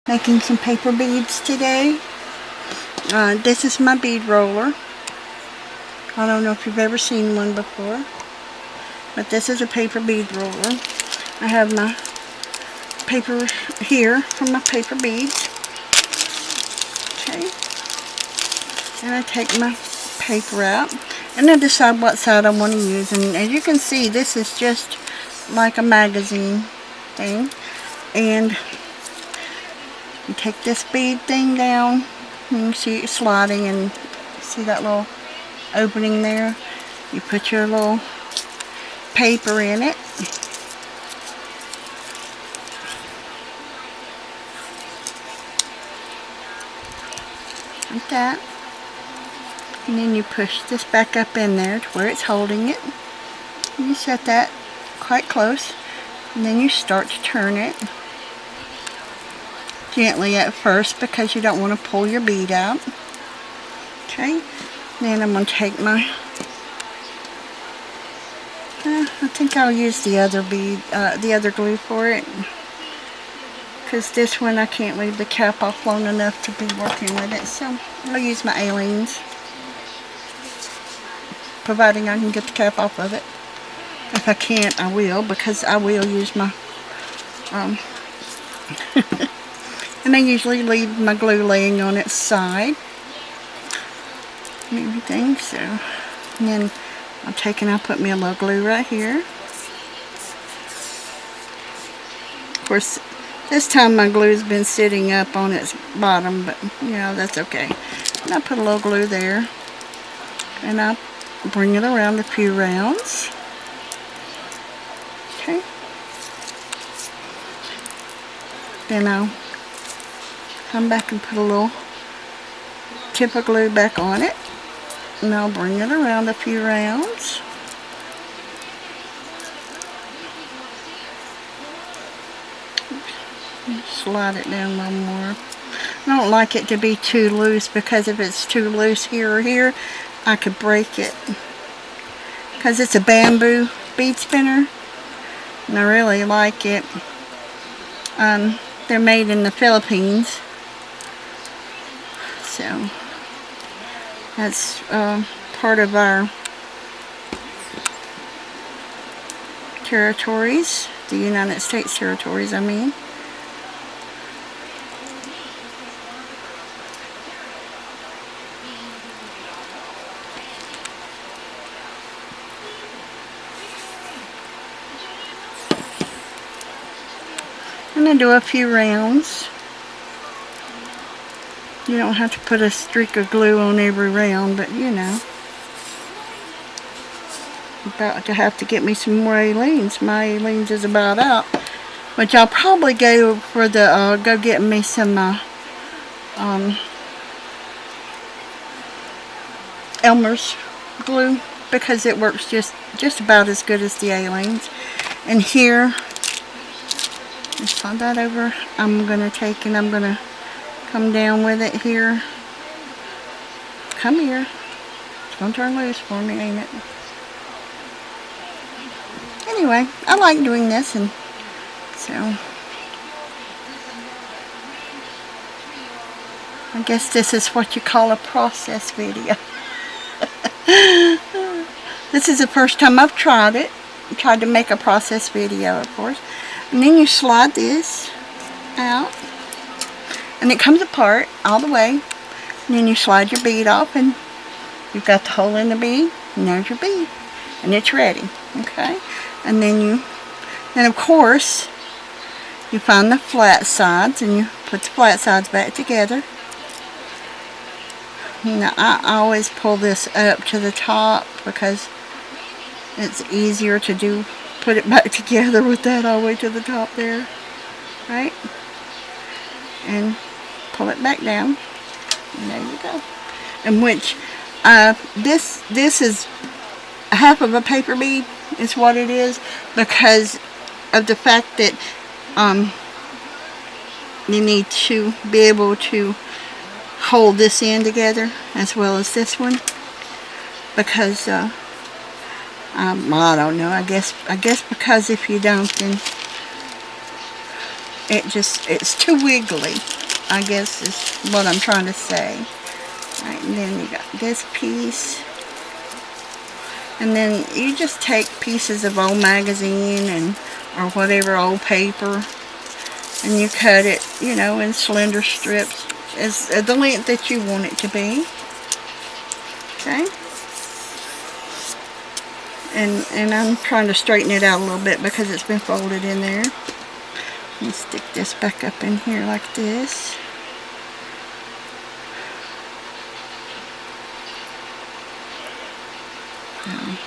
Making some paper beads today. This is my bead roller. I don't know if you've ever seen one before, but this is a paper bead roller. I have my paper here for my paper beads. Okay. And I take my paper out and I decide what side I want to use. And as you can see, this is just like a magazine thing. And you take this bead thing down, and you see it sliding, and see that little opening there? You put your little paper in it. Like that. And then you push this back up in there to where it's holding it. And you set that quite close. And then you start to turn it. Gently at first because you don't want to pull your bead out. Okay, then I'm going to take my, I think I'll use the other bead, the other glue for it, because this one I can't leave the cap off long enough to be working with it, so I'll use my Aleene's, providing I can get the cap off of it. If I can't, I will, because I will use my and I usually leave my glue laying on its side and everything. So, and then I'll take and I'll put me a little glue right here. Of course, this time my glue's been sitting up on its bottom, but you know, that's okay. And I put a little glue there, and I'll bring it around a few rounds. Okay. Then I'll come back and put a little tip of glue back on it, and I'll bring it around a few rounds. Slide it down a little more. I don't like it to be too loose, because if it's too loose here or here, I could break it. Because it's a bamboo bead spinner, and I really like it. They're made in the Philippines. So that's part of our territories, the United States territories, I mean. I'm going to do a few rounds. You don't have to put a streak of glue on every round, but you know. About to have to get me some more Aleene's. My Aleene's is about out. Which I'll probably go for the, go get me some Elmer's glue, because it works just about as good as the Aleene's. And here, just slide that over. I'm going to take and I'm going to come down with it here. Come here. It's going to turn loose for me, ain't it? Anyway, I like doing this, and so I guess this is what you call a process video. This is the first time I've tried it. I tried to make a process video, of course. And then you slide this out, and it comes apart all the way. And then you slide your bead off, and you've got the hole in the bead, and there's your bead, and it's ready. Okay, and then of course you find the flat sides, and you put the flat sides back together. Now I always pull this up to the top because it's easier to do. Put it back together with that all the way to the top there, right? And pull it back down, and there you go. And which this is half of a paper bead is what it is, because of the fact that you need to be able to hold this end together as well as this one, because I don't know, I guess because if you don't, then it's too wiggly, I guess is what I'm trying to say. Alright, and then you got this piece. And then you just take pieces of old magazine or whatever old paper, and you cut it, you know, in slender strips as the length that you want it to be. Okay? And I'm trying to straighten it out a little bit because it's been folded in there. And stick this back up in here like this.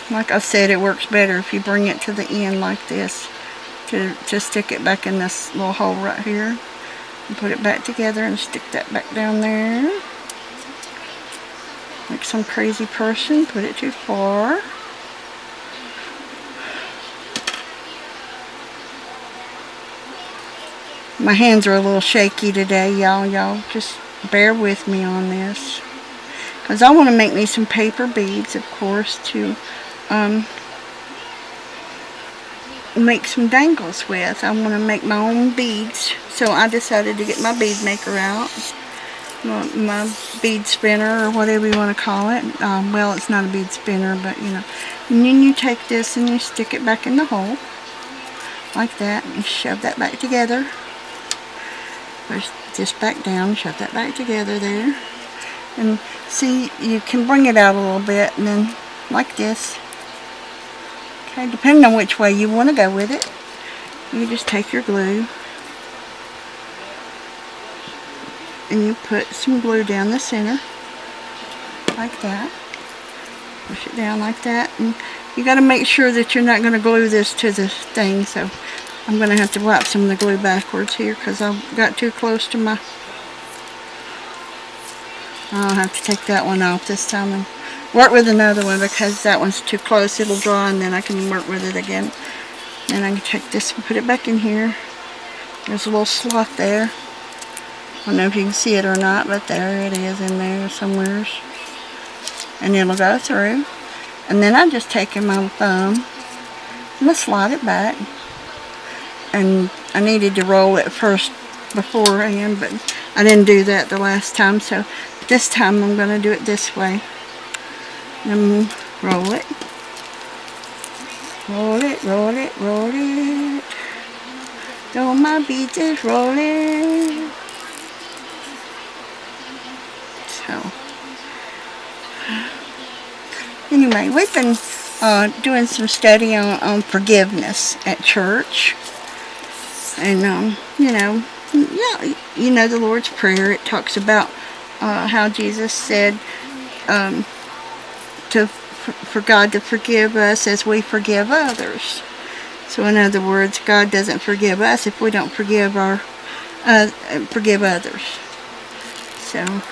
Like I said, it works better if you bring it to the end like this to stick it back in this little hole right here. And put it back together and stick that back down there. Like some crazy person, put it too far. My hands are a little shaky today, y'all. Y'all just bear with me on this. Because I want to make me some paper beads, of course, to make some dangles with. I want to make my own beads. So I decided to get my bead maker out. My bead spinner, or whatever you want to call it. Well, it's not a bead spinner, but you know. And then you take this and you stick it back in the hole. Like that. And shove that back together. Push this back down, shove that back together there. And see, you can bring it out a little bit, and then like this. Okay, depending on which way you want to go with it, you just take your glue and you put some glue down the center, like that. Push it down like that, and you got to make sure that you're not going to glue this to the thing, so I'm going to have to wipe some of the glue backwards here because I got too close to my... I'll have to take that one off this time and work with another one because that one's too close. It'll dry and then I can work with it again. And I can take this and put it back in here. There's a little slot there. I don't know if you can see it or not, but there it is in there somewhere. And it'll go through. And then I just take in my thumb and I slide it back. And I needed to roll it first beforehand, but I didn't do that the last time, so this time I'm going to do it this way. And roll it. Roll it, roll it, roll it. Though my beads is rolling. So, anyway, we've been doing some study on forgiveness at church. And, you know, yeah, you know the Lord's Prayer. It talks about how Jesus said for God to forgive us as we forgive others. So in other words, God doesn't forgive us if we don't forgive forgive others. So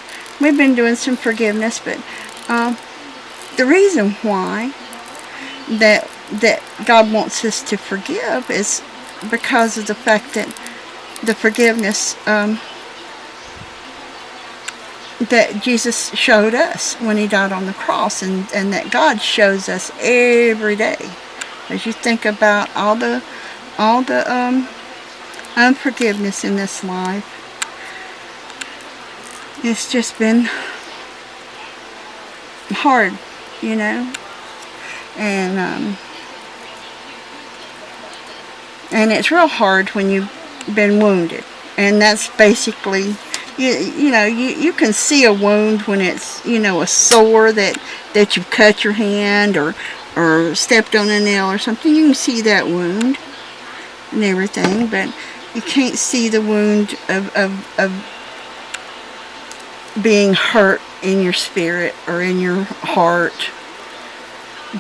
we've been doing some forgiveness, but the reason why that God wants us to forgive is because of the fact that the forgiveness that Jesus showed us when he died on the cross, and that God shows us every day. As you think about all the unforgiveness in this life, it's just been hard, you know, and it's real hard when you've been wounded, and that's basically, you know, you can see a wound when it's, you know, a sore that you've cut your hand or stepped on a nail or something. You can see that wound and everything, but you can't see the wound of being hurt in your spirit or in your heart.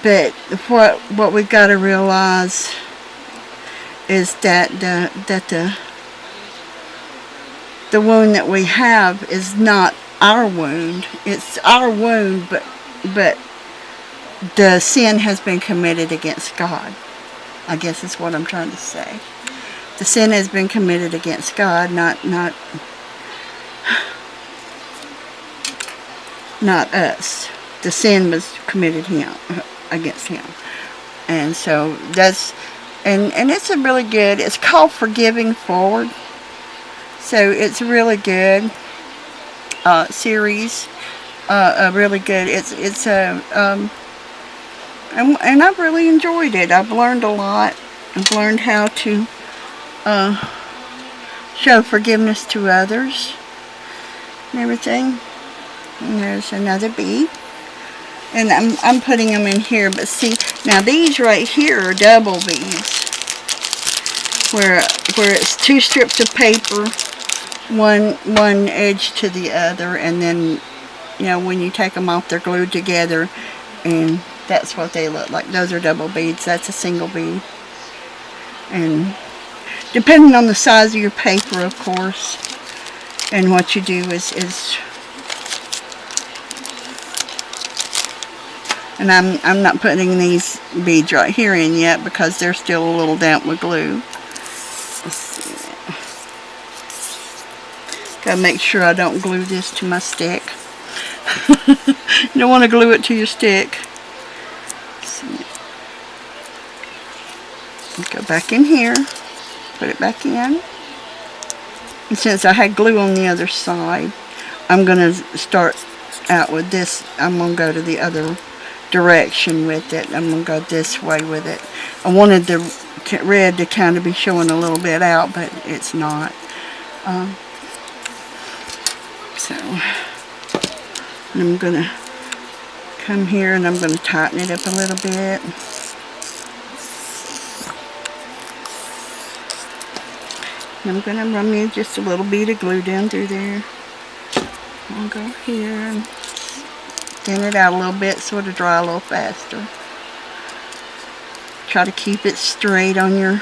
But what we've got to realize is that the wound that we have is not our wound. It's our wound, but the sin has been committed against God. I guess is what I'm trying to say. The sin has been committed against God, not us. The sin was committed against him. And so that's, and it's a really good, it's called Forgiving Forward. So it's a really good series. Really good. It's a and I've really enjoyed it. I've learned a lot. I've learned how to show forgiveness to others and everything. And there's another bead. And I'm putting them in here, but see, now these right here are double beads, where it's 2 strips of paper, one edge to the other, and then, you know, when you take them off, they're glued together, and that's what they look like. Those are double beads. That's a single bead. And depending on the size of your paper, of course, and what you do is and I'm not putting these beads right here in yet because they're still a little damp with glue. Gotta make sure I don't glue this to my stick. You don't want to glue it to your stick. Go back in here, put it back in. And since I had glue on the other side, I'm going to start out with this. I'm going to go to the other direction with it. I'm going to go this way with it. I wanted the red to kind of be showing a little bit out, but it's not. So I'm going to come here and I'm going to tighten it up a little bit. I'm going to run me just a little bit of glue down through there. I'll go here and thin it out a little bit so it'll dry a little faster. Try to keep it straight on your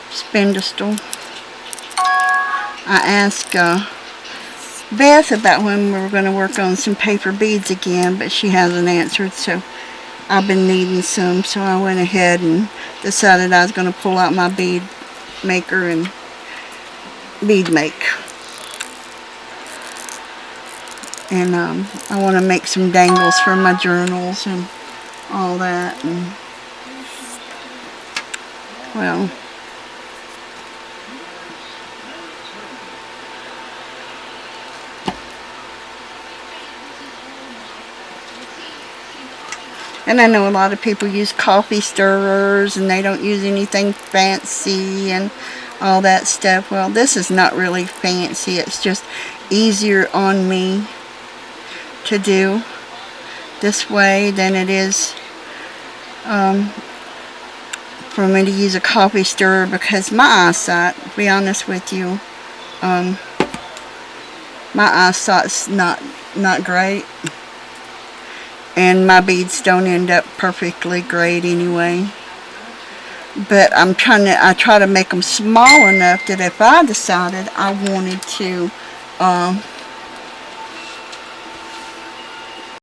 spindle. I asked Beth about when we were going to work on some paper beads again, but she hasn't answered, so I've been needing some, so I went ahead and decided I was going to pull out my bead maker and bead make. And I want to make some dangles for my journals and all that. And, well, and I know a lot of people use coffee stirrers and they don't use anything fancy and all that stuff. Well, this is not really fancy. It's just easier on me to do this way than it is for me to use a coffee stirrer, because my eyesight, to be honest with you, my eyesight's not great, and my beads don't end up perfectly great anyway. But I try to make them small enough that if I decided I wanted to